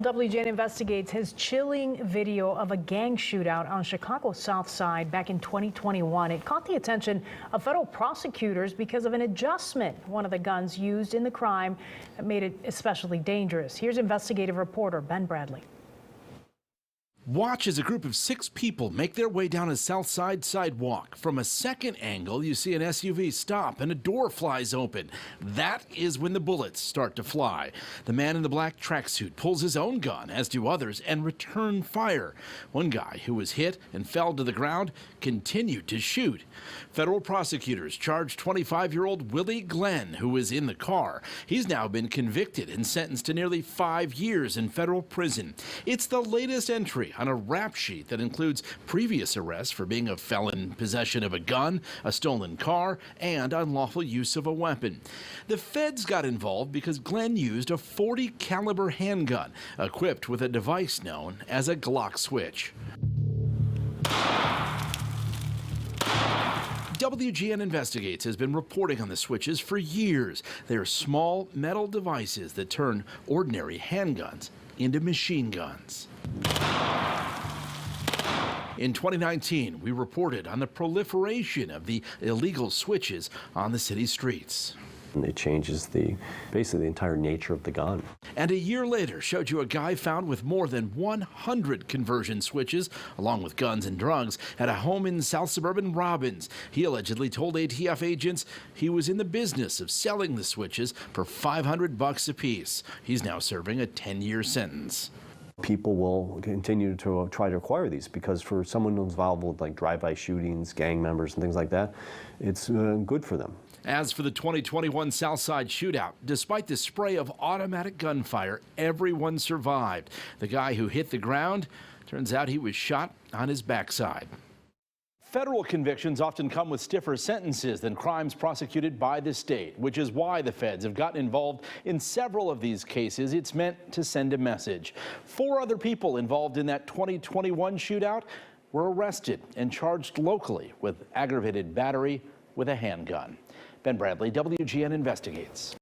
WGN Investigates his chilling video of a gang shootout on Chicago's South Side back in 2021. It caught the attention of federal prosecutors because of an adjustment. One of the guns used in the crime made it especially dangerous. Here's investigative reporter Ben Bradley. Watch as a group of 6 people make their way down a South Side sidewalk. From a second angle, you see an SUV stop and a door flies open. That is when the bullets start to fly. The man in the black tracksuit pulls his own gun, as do others, and return fire. One guy who was hit and fell to the ground continued to shoot. Federal prosecutors charged 25-year-old Willie Glenn, who was in the car. He's now been convicted and sentenced to nearly 5 years in federal prison. It's the latest entry on a rap sheet that includes previous arrests for being a felon in possession of a gun, a stolen car, and unlawful use of a weapon. The feds got involved because Glenn used a .40 caliber handgun equipped with a device known as a Glock switch. WGN Investigates has been reporting on the switches for years. They are small metal devices that turn ordinary handguns into machine guns. In 2019, we reported on the proliferation of the illegal switches on the city streets. It changes basically the entire nature of the gun. And a year later showed you a guy found with more than 100 conversion switches, along with guns and drugs, at a home in South suburban Robbins. He allegedly told ATF agents he was in the business of selling the switches for $500 apiece. He's now serving a 10-year sentence. People will continue to try to acquire these because for someone who's involved with like drive-by shootings, gang members and things like that, it's good for them. As for the 2021 Southside shootout, despite the spray of automatic gunfire, everyone survived. The guy who hit the ground, turns out he was shot on his backside. Federal convictions often come with stiffer sentences than crimes prosecuted by the state, which is why the feds have gotten involved in several of these cases. It's meant to send a message. 4 other people involved in that 2021 shootout were arrested and charged locally with aggravated battery with a handgun. Ben Bradley, WGN Investigates.